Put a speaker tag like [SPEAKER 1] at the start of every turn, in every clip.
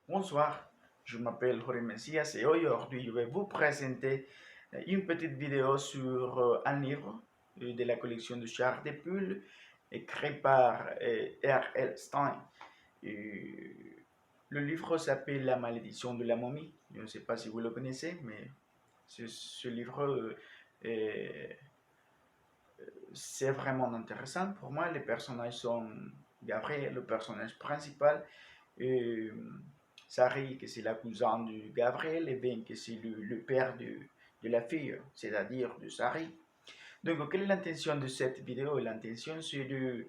[SPEAKER 1] Bonsoir, je m'appelle Jorge Messias et aujourd'hui je vais vous présenter une petite vidéo sur un livre de la collection de Charles de Pulls écrit par R.L. Stein. Et le livre s'appelle La malédiction de la momie. Je ne sais pas si vous le connaissez, mais ce livre c'est vraiment intéressant pour moi. Les personnages sont Gabriel, le personnage principal, et Sari, que c'est la cousine de Gabriel, et Ben, que c'est le père de la fille, c'est-à-dire de Sari. Donc, quelle est l'intention de cette vidéo? L'intention, c'est de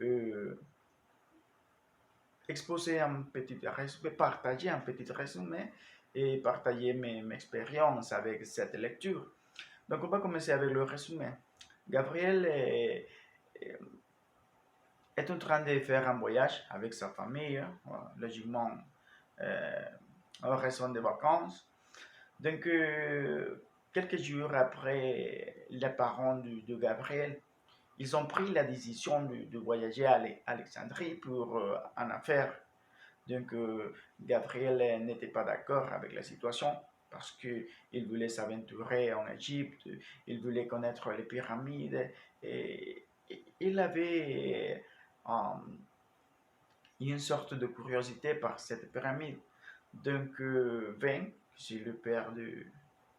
[SPEAKER 1] euh, exposer un petit résumé, partager un petit résumé et partager mes expériences avec cette lecture. Donc, on va commencer avec le résumé. Gabriel est en train de faire un voyage avec sa famille, logiquement euh, en raison des vacances. Donc, quelques jours après les parents de Gabriel, ils ont pris la décision de voyager à Alexandrie pour en affaire. Donc, Gabriel n'était pas d'accord avec la situation parce qu'il voulait s'aventurer en Égypte, il voulait connaître les pyramides et il avait une sorte de curiosité par cette pyramide. Donc, Veng, c'est le père de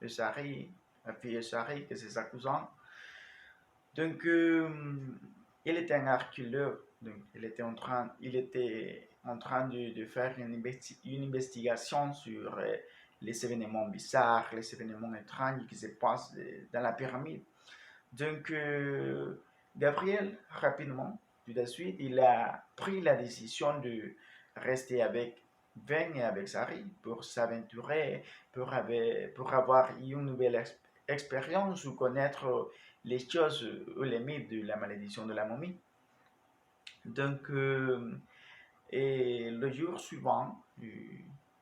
[SPEAKER 1] Sari, la fille de Sari, que c'est sa cousine. Donc, il était un archéologue. Donc, il était en train de faire une investigation sur les événements bizarres, les événements étranges qui se passent dans la pyramide. Donc, Gabriel, rapidement, tout de suite, il a pris la décision de rester avec Veng et avec Sari pour s'aventurer, pour avoir une nouvelle expérience ou connaître les choses ou les mythes de la malédiction de la momie. Donc, et le jour suivant,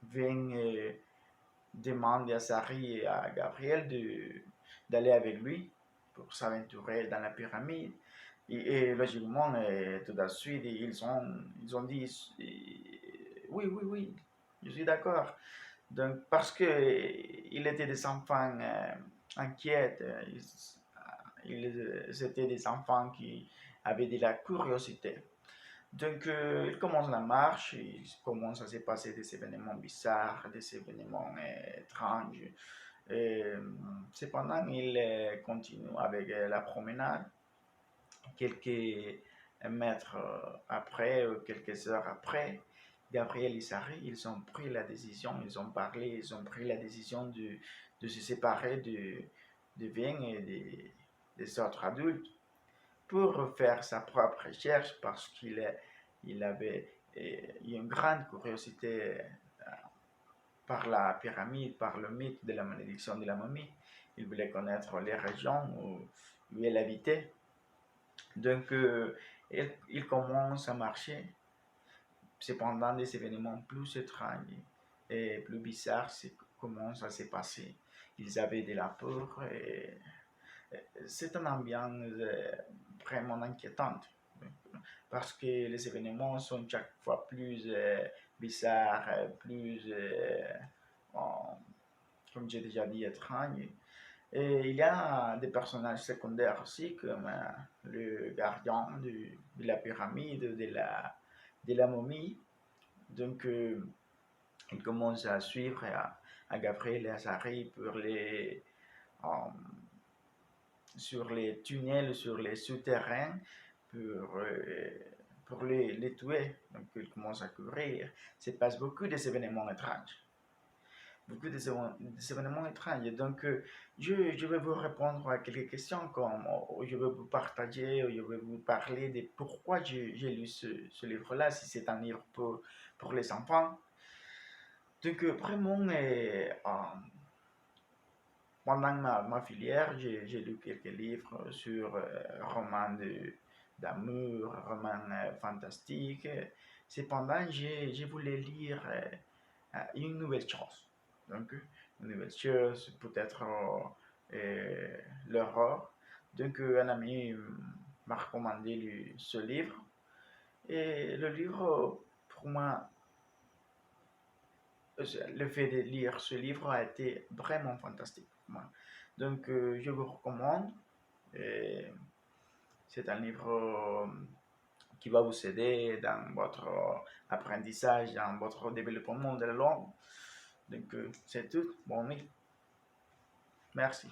[SPEAKER 1] Veng demande à Sari et à Gabriel d'aller avec lui pour s'aventurer dans la pyramide. Et logiquement, tout de suite, ils ont dit oui, oui, oui, je suis d'accord. Donc, parce que ils étaient des enfants inquiets, ils étaient des enfants qui avaient de la curiosité. Donc, il commence la marche, il commence à se passer des événements bizarres, des événements étranges. Et, cependant, il continue avec la promenade. Quelques mètres après, quelques heures après, Gabriel et Sari, ils ont pris la décision, ils ont parlé, ils ont pris la décision de se séparer de Vien et des autres adultes pour faire sa propre recherche parce il avait une grande curiosité par la pyramide, par le mythe de la malédiction de la momie. Il voulait connaître les régions où elle habitait. Donc, il commence à marcher. Cependant, des événements plus étranges et plus bizarres commencent à se passer. Ils avaient de la peur et c'est une ambiance vraiment inquiétante parce que les événements sont chaque fois plus bizarres, plus, comme j'ai déjà dit, étranges. Et il y a des personnages secondaires aussi, comme le gardien de la pyramide, de la momie. Donc, il commence à suivre à Gabriel et à Sari euh, sur les tunnels, sur les souterrains, pour, euh, pour les tuer. Donc, il commence à courir. Il se passe beaucoup d'événements étranges. Beaucoup des événements étranges. Donc, je vais vous répondre à quelques questions, comme je vais vous partager, je vais vous parler de pourquoi j'ai lu ce livre-là, si c'est un livre pour les enfants. Donc, vraiment, pendant ma filière, j'ai lu quelques livres sur romans d'amour, romans fantastiques. Cependant, j'ai voulu lire une nouvelle chose. Donc, une nouvelle chose, peut-être l'horreur. Donc, un ami m'a recommandé ce livre. Et le livre, pour moi, le fait de lire ce livre a été vraiment fantastique pour moi. Donc, je vous recommande. Et c'est un livre qui va vous aider dans votre apprentissage, dans votre développement de la langue. Donc, c'est tout. Bon, oui. Merci.